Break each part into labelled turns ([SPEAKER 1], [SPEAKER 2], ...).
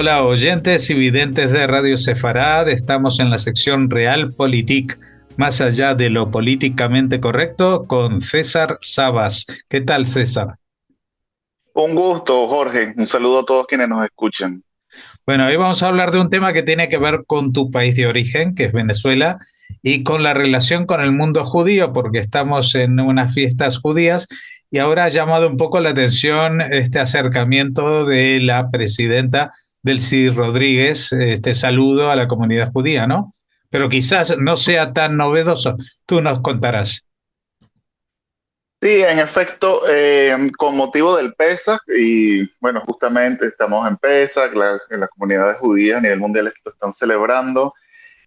[SPEAKER 1] Hola oyentes y videntes de Radio Sefarad, estamos en la sección Realpolitik, más allá de lo políticamente correcto, con César Sabas. ¿Qué tal, César?
[SPEAKER 2] Un gusto, Jorge. Un saludo a todos quienes nos escuchan.
[SPEAKER 1] Bueno, hoy vamos a hablar de un tema que tiene que ver con tu país de origen, que es Venezuela, y con la relación con el mundo judío, porque estamos en unas fiestas judías y ahora ha llamado un poco la atención este acercamiento de la presidenta Delcy Rodríguez, este saludo a la comunidad judía, ¿no? Pero quizás no sea tan novedoso. Tú nos contarás.
[SPEAKER 2] Sí, en efecto, con motivo del Pesaj, y bueno, justamente estamos en Pesaj, las comunidades judías a nivel mundial lo están celebrando.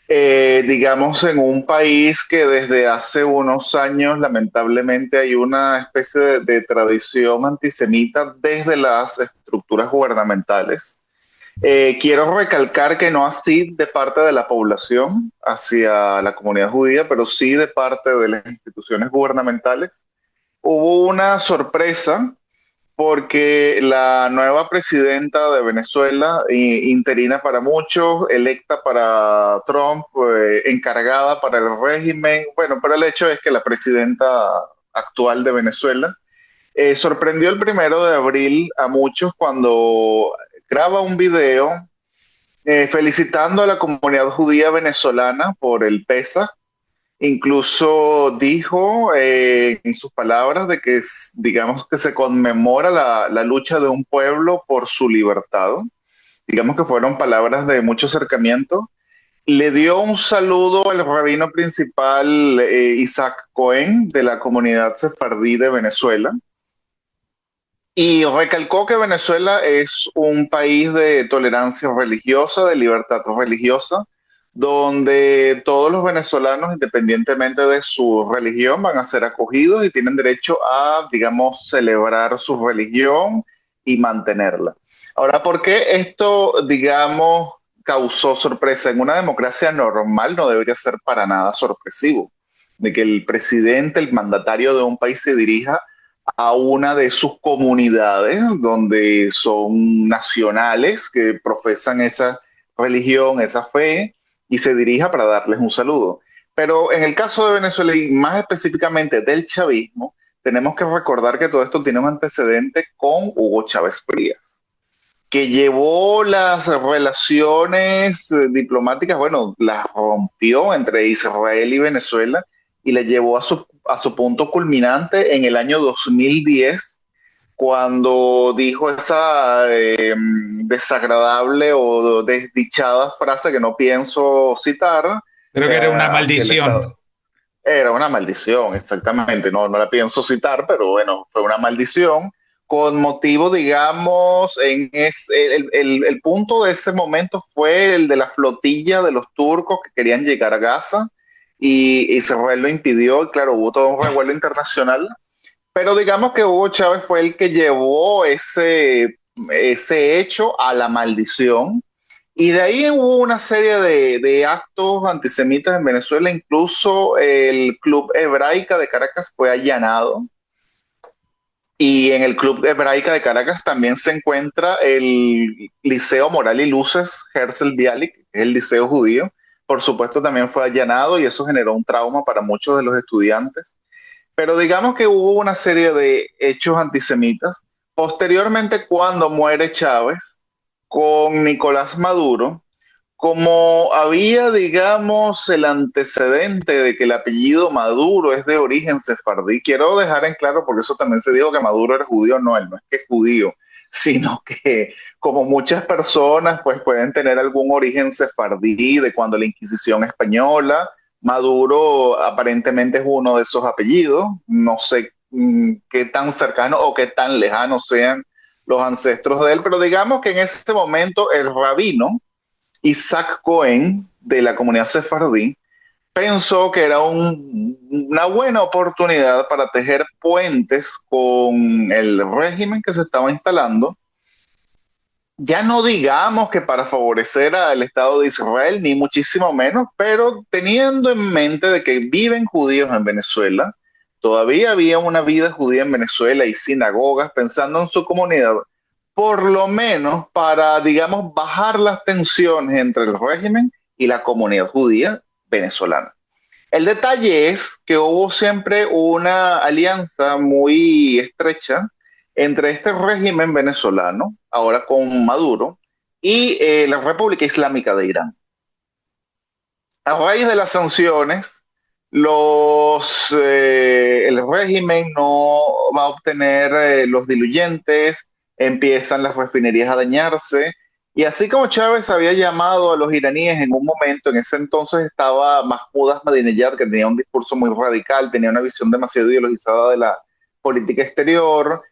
[SPEAKER 2] Digamos, en un país que desde hace unos años, lamentablemente, hay una especie de tradición antisemita desde las estructuras gubernamentales. Quiero recalcar que no así de parte de la población hacia la comunidad judía, pero sí de parte de las instituciones gubernamentales. Hubo una sorpresa porque la nueva presidenta de Venezuela, interina para muchos, electa para Trump, encargada para el régimen, bueno, pero el hecho es que la presidenta actual de Venezuela sorprendió el 1 de abril a muchos cuando graba un video felicitando a la comunidad judía venezolana por el Pesaj. Incluso dijo en sus palabras de que digamos que se conmemora la lucha de un pueblo por su libertad. Digamos que fueron palabras de mucho acercamiento. Le dio un saludo al rabino principal Isaac Cohen de la comunidad sefardí de Venezuela y recalcó que Venezuela es un país de tolerancia religiosa, de libertad religiosa, donde todos los venezolanos, independientemente de su religión, van a ser acogidos y tienen derecho a, digamos, celebrar su religión y mantenerla. Ahora, ¿por qué esto, digamos, causó sorpresa? En una democracia normal no debería ser para nada sorpresivo de que el presidente, el mandatario de un país se dirija a una de sus comunidades donde son nacionales que profesan esa religión, esa fe, y se dirija para darles un saludo. Pero en el caso de Venezuela y más específicamente del chavismo, tenemos que recordar que todo esto tiene un antecedente con Hugo Chávez Frías, que llevó las relaciones diplomáticas, bueno, las rompió entre Israel y Venezuela y la llevó a su punto culminante en el año 2010, cuando dijo esa desagradable o desdichada frase que no pienso citar
[SPEAKER 1] Creo que era una
[SPEAKER 2] hacia el
[SPEAKER 1] maldición.
[SPEAKER 2] Estado. Era una maldición, exactamente. No, no la pienso citar, pero bueno, fue una maldición con motivo, digamos, el punto de ese momento fue el de la flotilla de los turcos que querían llegar a Gaza y Israel lo impidió. Y claro, hubo todo un revuelo internacional, pero digamos que Hugo Chávez fue el que llevó ese hecho a la maldición y de ahí hubo una serie de actos antisemitas en Venezuela, incluso el Club Hebraica de Caracas fue allanado y en el Club Hebraica de Caracas también se encuentra el Liceo Moral y Luces Herzl Bialik, que es el liceo judío. Por supuesto también fue allanado y eso generó un trauma para muchos de los estudiantes. Pero digamos que hubo una serie de hechos antisemitas. Posteriormente, cuando muere Chávez, con Nicolás Maduro, como había, digamos, el antecedente de que el apellido Maduro es de origen sefardí, quiero dejar en claro, porque eso también se dijo que Maduro era judío, no, él no es que es judío, sino que como muchas personas pues pueden tener algún origen sefardí de cuando la Inquisición española, Maduro aparentemente es uno de esos apellidos, no sé qué tan cercano o qué tan lejanos sean los ancestros de él, pero digamos que en ese momento el rabino Isaac Cohen de la comunidad sefardí pensó que era una buena oportunidad para tejer puentes con el régimen que se estaba instalando, ya no digamos que para favorecer al Estado de Israel, ni muchísimo menos, pero teniendo en mente de que viven judíos en Venezuela, todavía había una vida judía en Venezuela y sinagogas, pensando en su comunidad, por lo menos para, digamos, bajar las tensiones entre el régimen y la comunidad judía venezolana. El detalle es que hubo siempre una alianza muy estrecha entre este régimen venezolano, ahora con Maduro, y la República Islámica de Irán. A raíz de las sanciones, el régimen no va a obtener los diluyentes, empiezan las refinerías a dañarse, y así como Chávez había llamado a los iraníes en un momento, en ese entonces estaba Mahmoud Ahmadinejad, que tenía un discurso muy radical, tenía una visión demasiado ideologizada de la política exterior.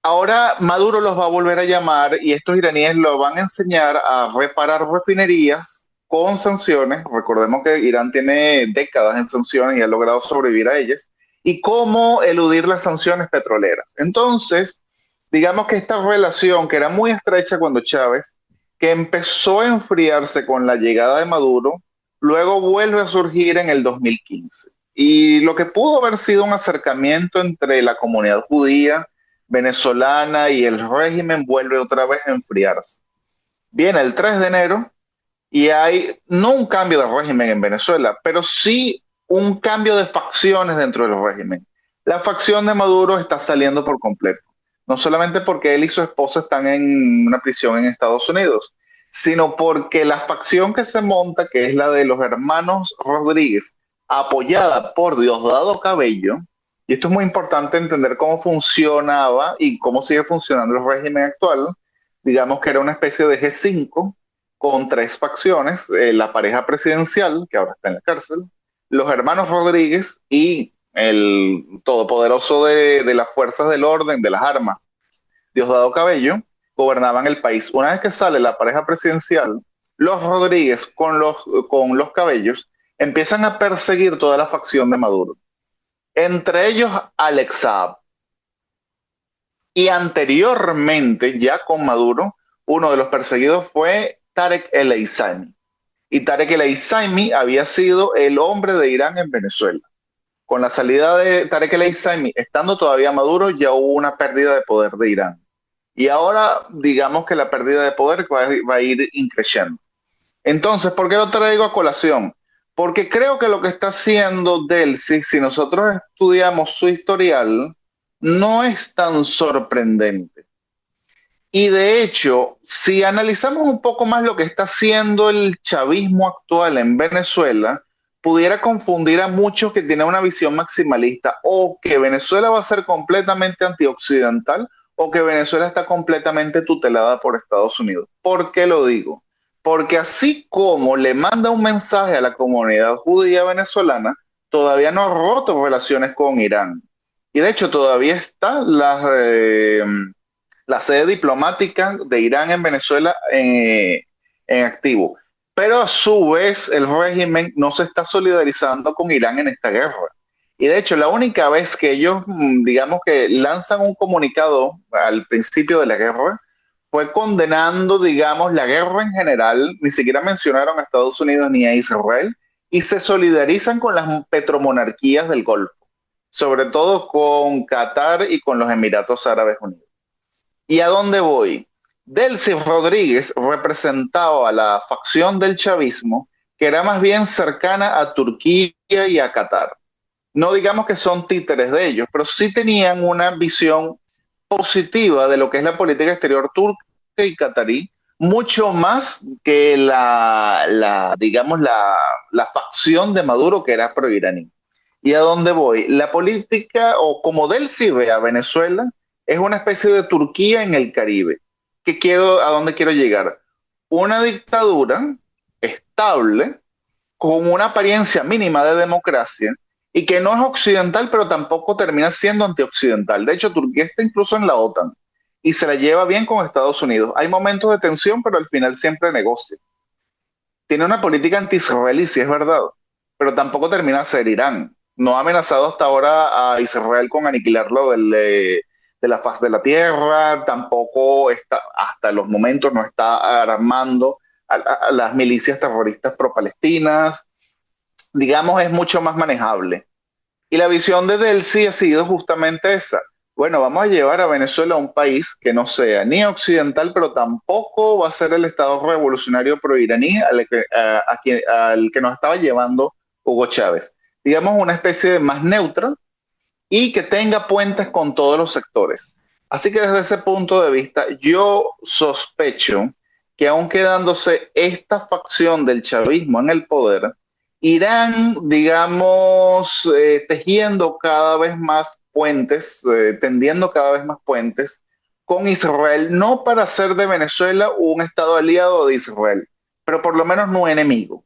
[SPEAKER 2] Ahora Maduro los va a volver a llamar y estos iraníes lo van a enseñar a reparar refinerías con sanciones. Recordemos que Irán tiene décadas en sanciones y ha logrado sobrevivir a ellas. Y cómo eludir las sanciones petroleras. Entonces, digamos que esta relación, que era muy estrecha cuando Chávez, que empezó a enfriarse con la llegada de Maduro, luego vuelve a surgir en el 2015. Y lo que pudo haber sido un acercamiento entre la comunidad judía venezolana y el régimen vuelve otra vez a enfriarse. Viene el 3 de enero y hay no un cambio de régimen en Venezuela, pero sí un cambio de facciones dentro del régimen. La facción de Maduro está saliendo por completo, no solamente porque él y su esposa están en una prisión en Estados Unidos, sino porque la facción que se monta, que es la de los hermanos Rodríguez, apoyada por Diosdado Cabello, y esto es muy importante entender cómo funcionaba y cómo sigue funcionando el régimen actual. Digamos que era una especie de G5 con tres facciones, la pareja presidencial, que ahora está en la cárcel, los hermanos Rodríguez y el todopoderoso de las fuerzas del orden, de las armas, Diosdado Cabello, gobernaban el país. Una vez que sale la pareja presidencial, los Rodríguez con los Cabellos empiezan a perseguir toda la facción de Maduro, entre ellos Alex Saab. Y anteriormente, ya con Maduro, uno de los perseguidos fue Tarek El Aissami. Y Tarek El Aissami había sido el hombre de Irán en Venezuela. Con la salida de Tarek El Aissami, estando todavía Maduro, ya hubo una pérdida de poder de Irán. Y ahora, digamos que la pérdida de poder va a ir increciendo. Entonces, ¿por qué lo traigo a colación? Porque creo que lo que está haciendo Delcy, si nosotros estudiamos su historial, no es tan sorprendente. Y de hecho, si analizamos un poco más lo que está haciendo el chavismo actual en Venezuela, pudiera confundir a muchos que tienen una visión maximalista o que Venezuela va a ser completamente antioccidental o que Venezuela está completamente tutelada por Estados Unidos. ¿Por qué lo digo? Porque así como le manda un mensaje a la comunidad judía venezolana, todavía no ha roto relaciones con Irán. Y de hecho todavía está la sede diplomática de Irán en Venezuela en activo. Pero a su vez el régimen no se está solidarizando con Irán en esta guerra. Y de hecho la única vez que ellos, digamos que lanzan un comunicado al principio de la guerra, fue condenando, digamos, la guerra en general, ni siquiera mencionaron a Estados Unidos ni a Israel, y se solidarizan con las petromonarquías del Golfo, sobre todo con Qatar y con los Emiratos Árabes Unidos. ¿Y a dónde voy? Delcy Rodríguez representaba a la facción del chavismo que era más bien cercana a Turquía y a Qatar. No digamos que son títeres de ellos, pero sí tenían una visión positiva de lo que es la política exterior turca y catarí, mucho más que digamos, la facción de Maduro que era pro-iraní. ¿Y a dónde voy? La política, o como Delcy ve a Venezuela, es una especie de Turquía en el Caribe. ¿A dónde quiero llegar? Una dictadura estable, con una apariencia mínima de democracia, y que no es occidental, pero tampoco termina siendo antioccidental. De hecho, Turquía está incluso en la OTAN y se la lleva bien con Estados Unidos. Hay momentos de tensión, pero al final siempre negocia. Tiene una política anti-israelí, sí es verdad, pero tampoco termina de ser Irán. No ha amenazado hasta ahora a Israel con aniquilarlo de la faz de la tierra, tampoco está, hasta los momentos no está armando a las milicias terroristas pro-palestinas. Digamos, es mucho más manejable. Y la visión de Delcy ha sido justamente esa, bueno, vamos a llevar a Venezuela a un país que no sea ni occidental, pero tampoco va a ser el Estado revolucionario proiraní al que nos estaba llevando Hugo Chávez. Digamos una especie de más neutra y que tenga puentes con todos los sectores. Así que desde ese punto de vista, yo sospecho que aún quedándose esta facción del chavismo en el poder, irán, digamos, tejiendo cada vez más puentes, tendiendo cada vez más puentes con Israel, no para hacer de Venezuela un estado aliado de Israel, pero por lo menos no enemigo.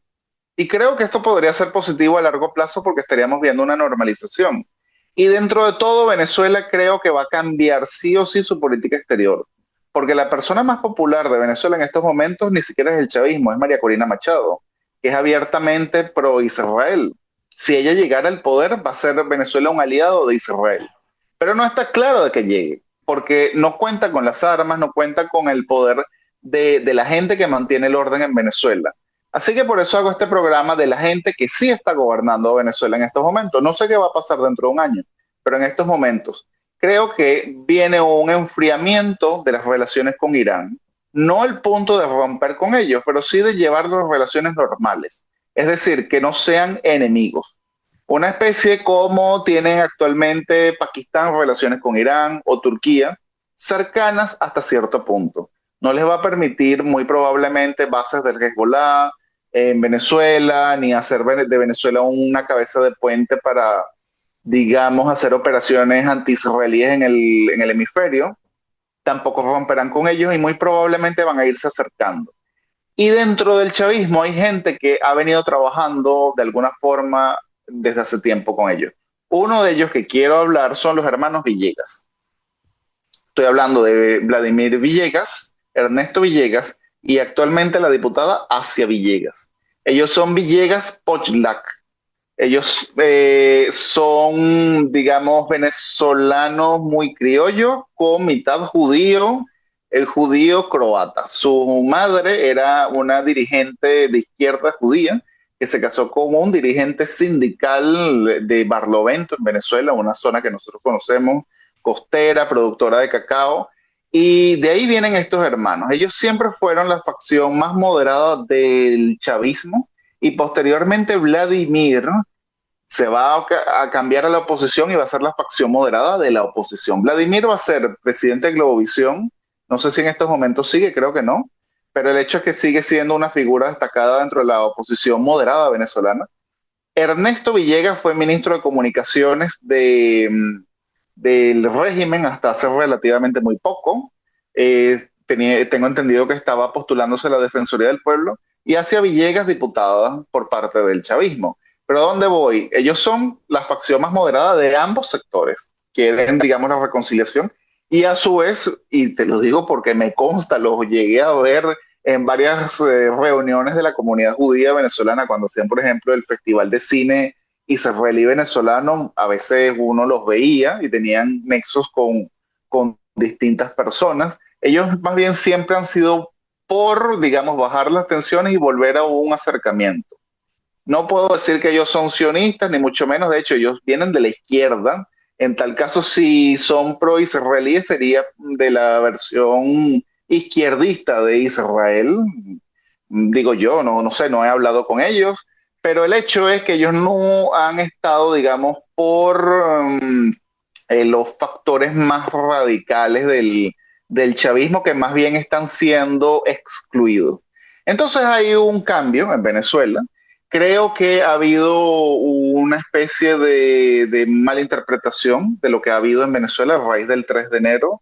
[SPEAKER 2] Y creo que esto podría ser positivo a largo plazo porque estaríamos viendo una normalización. Y dentro de todo, Venezuela creo que va a cambiar sí o sí su política exterior. Porque la persona más popular de Venezuela en estos momentos ni siquiera es el chavismo, es María Corina Machado, que es abiertamente pro-Israel. Si ella llegara al poder, va a ser Venezuela un aliado de Israel. Pero no está claro de que llegue, porque no cuenta con las armas, no cuenta con el poder de la gente que mantiene el orden en Venezuela. Así que por eso hago este programa de la gente que sí está gobernando Venezuela en estos momentos. No sé qué va a pasar dentro de un año, pero en estos momentos creo que viene un enfriamiento de las relaciones con Irán. No el punto de romper con ellos, pero sí de llevar las relaciones normales. Es decir, que no sean enemigos. Una especie como tienen actualmente Pakistán relaciones con Irán o Turquía, cercanas hasta cierto punto. No les va a permitir muy probablemente bases del Hezbollah en Venezuela, ni hacer de Venezuela una cabeza de puente para, digamos, hacer operaciones anti-israelíes en el hemisferio. Tampoco romperán con ellos y muy probablemente van a irse acercando. Y dentro del chavismo hay gente que ha venido trabajando de alguna forma desde hace tiempo con ellos. Uno de ellos que quiero hablar son los hermanos Villegas. Estoy hablando de Vladimir Villegas, Ernesto Villegas y actualmente la diputada Asia Villegas. Ellos son Villegas Pochlac. Ellos son, digamos, venezolanos muy criollos con mitad judío, el judío croata. Su madre era una dirigente de izquierda judía que se casó con un dirigente sindical de Barlovento en Venezuela, una zona que nosotros conocemos, costera, productora de cacao. Y de ahí vienen estos hermanos. Ellos siempre fueron la facción más moderada del chavismo y posteriormente Vladimir se va a cambiar a la oposición y va a ser la facción moderada de la oposición. Vladimir va a ser presidente de Globovisión, no sé si en estos momentos sigue, creo que no, pero el hecho es que sigue siendo una figura destacada dentro de la oposición moderada venezolana. Ernesto Villegas fue ministro de Comunicaciones del régimen hasta hace relativamente muy poco. Tengo entendido que estaba postulándose a la Defensoría del Pueblo y hacia Villegas diputada por parte del chavismo. Pero ¿a dónde voy? Ellos son la facción más moderada de ambos sectores. Quieren, digamos, la reconciliación y a su vez, y te lo digo porque me consta, los llegué a ver en varias reuniones de la comunidad judía venezolana cuando hacían, por ejemplo, el Festival de Cine israelí venezolano, a veces uno los veía y tenían nexos con distintas personas. Ellos más bien siempre han sido por, digamos, bajar las tensiones y volver a un acercamiento. No puedo decir que ellos son sionistas, ni mucho menos. De hecho, ellos vienen de la izquierda. En tal caso, si son pro-israelíes, sería de la versión izquierdista de Israel. Digo yo, no sé, no he hablado con ellos, pero el hecho es que ellos no han estado, digamos, por los factores más radicales del chavismo que más bien están siendo excluidos. Entonces hay un cambio en Venezuela. Creo que ha habido una especie de mala interpretación de lo que ha habido en Venezuela a raíz del 3 de enero.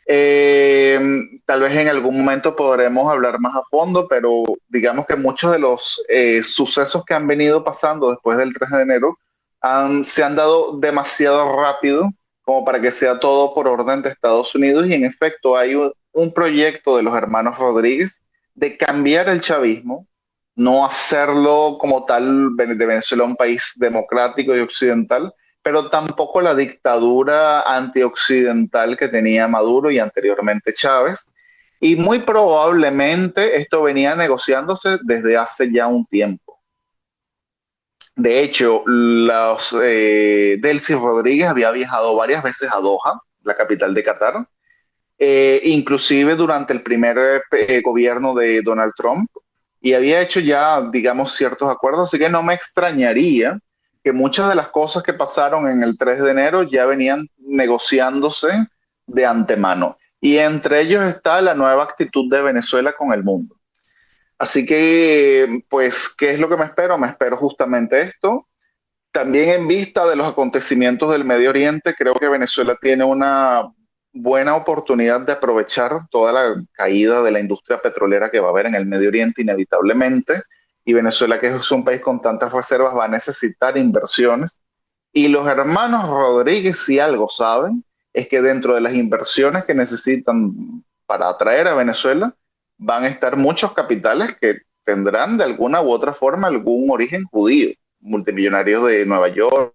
[SPEAKER 2] Eh, Tal vez en algún momento podremos hablar más a fondo, pero digamos que muchos de los sucesos que han venido pasando después del 3 de enero se han dado demasiado rápido como para que sea todo por orden de Estados Unidos y en efecto hay un proyecto de los hermanos Rodríguez de cambiar el chavismo, no hacerlo como tal de Venezuela un país democrático y occidental, pero tampoco la dictadura antioccidental que tenía Maduro y anteriormente Chávez. Y muy probablemente esto venía negociándose desde hace ya un tiempo. De hecho, Delcy Rodríguez había viajado varias veces a Doha, la capital de Qatar, inclusive durante el primer gobierno de Donald Trump, y había hecho ya, digamos, ciertos acuerdos, así que no me extrañaría que muchas de las cosas que pasaron en el 3 de enero ya venían negociándose de antemano. Y entre ellos está la nueva actitud de Venezuela con el mundo. Así que, pues, ¿qué es lo que me espero? Me espero justamente esto. También en vista de los acontecimientos del Medio Oriente, creo que Venezuela tiene una buena oportunidad de aprovechar toda la caída de la industria petrolera que va a haber en el Medio Oriente inevitablemente. Y Venezuela, que es un país con tantas reservas, va a necesitar inversiones. Y los hermanos Rodríguez, si algo saben, es que dentro de las inversiones que necesitan para atraer a Venezuela, van a estar muchos capitales que tendrán de alguna u otra forma algún origen judío, multimillonarios de Nueva York,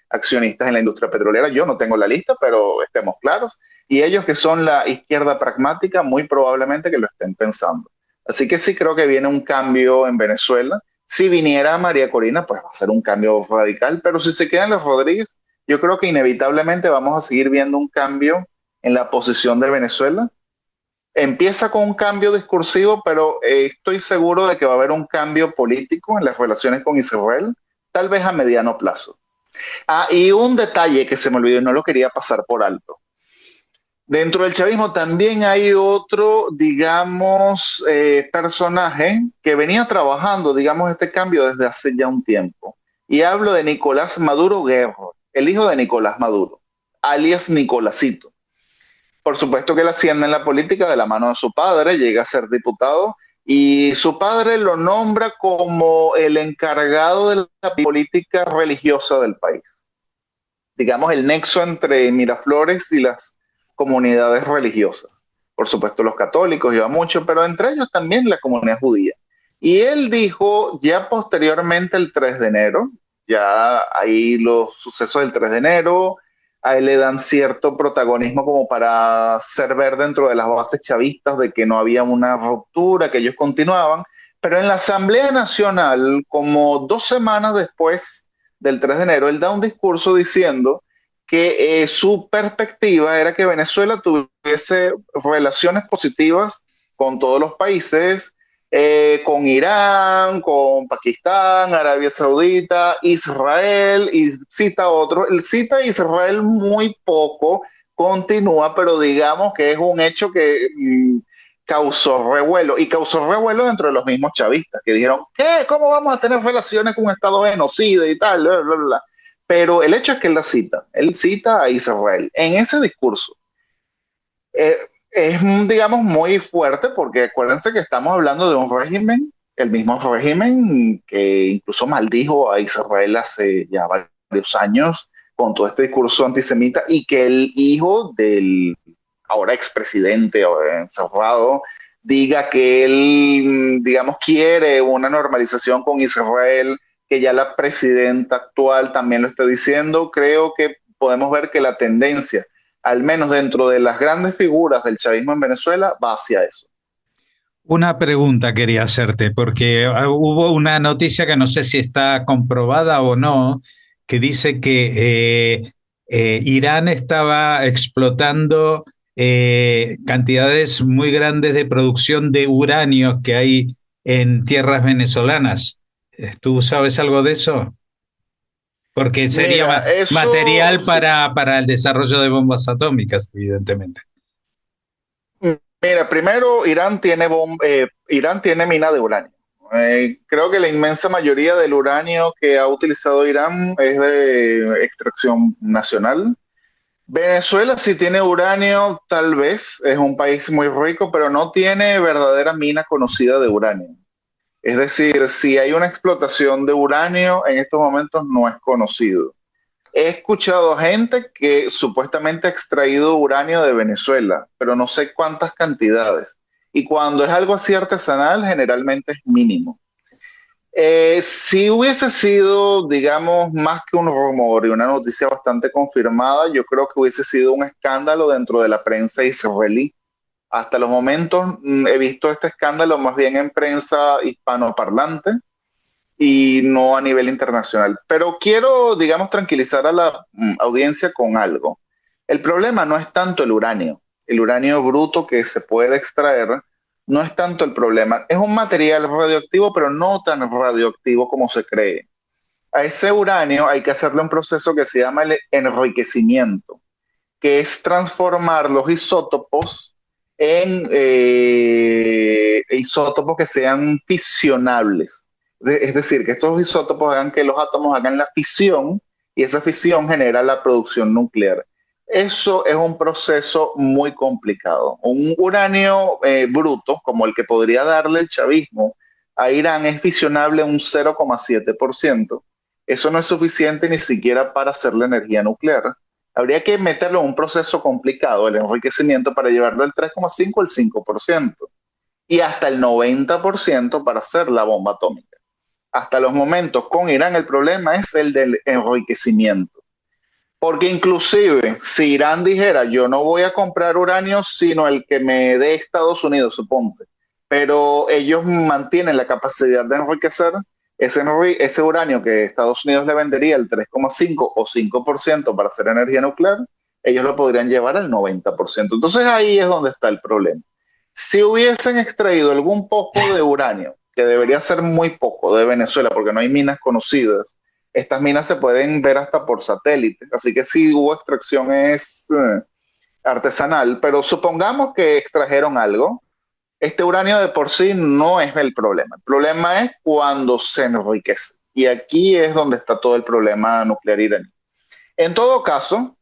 [SPEAKER 2] accionistas en la industria petrolera. Yo no tengo la lista, pero estemos claros. Y ellos que son la izquierda pragmática, muy probablemente que lo estén pensando. Así que sí creo que viene un cambio en Venezuela. Si viniera María Corina, pues va a ser un cambio radical, pero si se quedan los Rodríguez, yo creo que inevitablemente vamos a seguir viendo un cambio en la posición de Venezuela. Empieza con un cambio discursivo, pero estoy seguro de que va a haber un cambio político en las relaciones con Israel, tal vez a mediano plazo. Ah, y un detalle que se me olvidó y no lo quería pasar por alto. Dentro del chavismo también hay otro, digamos, personaje que venía trabajando, digamos, este cambio desde hace ya un tiempo. Y hablo de Nicolás Maduro Guerro, el hijo de Nicolás Maduro, alias Nicolásito. Por supuesto que él asciende en la política de la mano de su padre, llega a ser diputado y su padre lo nombra como el encargado de la política religiosa del país. Digamos, el nexo entre Miraflores y las comunidades religiosas. Por supuesto, los católicos iba mucho, pero entre ellos también la comunidad judía. Y él dijo, ya posteriormente el 3 de enero, ya ahí los sucesos del 3 de enero, a él le dan cierto protagonismo como para hacer ver dentro de las bases chavistas de que no había una ruptura, que ellos continuaban, pero en la Asamblea Nacional, como 2 semanas después del 3 de enero, él da un discurso diciendo que su perspectiva era que Venezuela tuviese relaciones positivas con todos los países, con Irán, con Pakistán, Arabia Saudita, Israel, y cita otro. Él cita a Israel muy poco, continúa, pero digamos que es un hecho que causó revuelo, y causó revuelo dentro de los mismos chavistas, que dijeron, ¿qué? ¿Cómo vamos a tener relaciones con un Estado genocida y tal? Bla, bla, bla. Pero el hecho es que él cita a Israel. En ese discurso, eh, es, digamos, muy fuerte porque acuérdense que estamos hablando de un régimen, el mismo régimen que incluso maldijo a Israel hace ya varios años con todo este discurso antisemita y que el hijo del ahora expresidente encerrado diga que él, digamos, quiere una normalización con Israel, que ya la presidenta actual también lo está diciendo. Creo que podemos ver que la tendencia al menos dentro de las grandes figuras del chavismo en Venezuela, va hacia eso.
[SPEAKER 1] Una pregunta quería hacerte, porque hubo una noticia que no sé si está comprobada o no, que dice que Irán estaba explotando cantidades muy grandes de producción de uranio que hay en tierras venezolanas. ¿Tú sabes algo de eso? Porque sería
[SPEAKER 2] Mira, eso,
[SPEAKER 1] material para el desarrollo de bombas atómicas, evidentemente.
[SPEAKER 2] mira, primero Irán tiene mina de uranio. Creo que la inmensa mayoría del uranio que ha utilizado Irán es de extracción nacional. Venezuela sí tiene uranio, tal vez, es un país muy rico, pero no tiene verdadera mina conocida de uranio. Es decir, si hay una explotación de uranio, en estos momentos no es conocido. He escuchado gente que supuestamente ha extraído uranio de Venezuela, pero no sé cuántas cantidades. Y cuando es algo así artesanal, generalmente es mínimo. Si hubiese sido, digamos, más que un rumor y una noticia bastante confirmada, yo creo que hubiese sido un escándalo dentro de la prensa israelí. Hasta los momentos he visto este escándalo más bien en prensa hispanoparlante y no a nivel internacional. Pero quiero, digamos, tranquilizar a la audiencia con algo. El problema no es tanto el uranio bruto que se puede extraer no es tanto el problema, es un material radioactivo, pero no tan radioactivo como se cree. A ese uranio hay que hacerle un proceso que se llama el enriquecimiento, que es transformar los isótopos en isótopos que sean fisionables. Es decir, que estos isótopos hagan que los átomos hagan la fisión y esa fisión genera la producción nuclear. Eso es un proceso muy complicado. Un uranio bruto, como el que podría darle el chavismo a Irán, es fisionable un 0,7%. Eso no es suficiente ni siquiera para hacer la energía nuclear. Habría que meterlo en un proceso complicado, el enriquecimiento, para llevarlo del 3,5 al 5% y hasta el 90% para hacer la bomba atómica. Hasta los momentos con Irán el problema es el del enriquecimiento. Porque inclusive si Irán dijera yo no voy a comprar uranio sino el que me dé Estados Unidos, suponte, pero ellos mantienen la capacidad de enriquecer ese uranio que Estados Unidos le vendería el 3,5 o 5% para hacer energía nuclear, ellos lo podrían llevar al 90%. Entonces ahí es donde está el problema. Si hubiesen extraído algún poco de uranio, que debería ser muy poco de Venezuela, porque no hay minas conocidas, estas minas se pueden ver hasta por satélite, así que si hubo extracción es artesanal, pero supongamos que extrajeron algo, este uranio de por sí no es el problema. El problema es cuando se enriquece. Y aquí es donde está todo el problema nuclear iraní. En todo caso,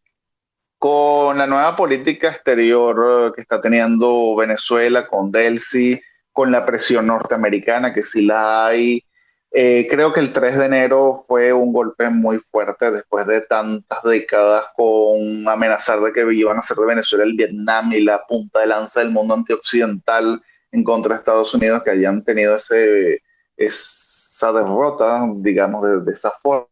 [SPEAKER 2] con la nueva política exterior que está teniendo Venezuela, con Delcy, con la presión norteamericana, que sí la hay, creo que el 3 de enero fue un golpe muy fuerte después de tantas décadas con amenazar de que iban a ser de Venezuela el Vietnam y la punta de lanza del mundo antioccidental en contra de Estados Unidos, que hayan tenido esa derrota, digamos, de esa forma.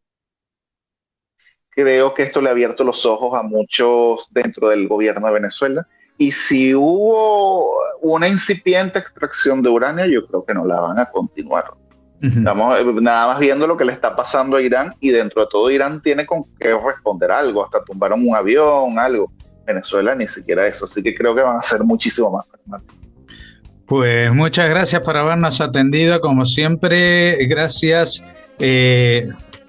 [SPEAKER 2] Creo que esto le ha abierto los ojos a muchos dentro del gobierno de Venezuela. Y si hubo una incipiente extracción de uranio, yo creo que no la van a continuar. Estamos nada más viendo lo que le está pasando a Irán y dentro de todo Irán tiene con qué responder algo, hasta tumbaron un avión, algo. Venezuela ni siquiera eso, así que creo que van a ser muchísimo más pragmáticos.
[SPEAKER 1] Pues muchas gracias por habernos atendido, como siempre. Gracias,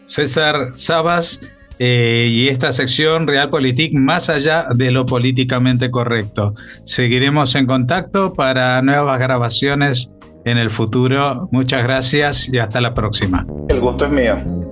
[SPEAKER 1] César Sabas, y esta sección Realpolitik más allá de lo políticamente correcto. Seguiremos en contacto para nuevas grabaciones en el futuro. Muchas gracias y hasta la próxima.
[SPEAKER 2] El gusto es mío.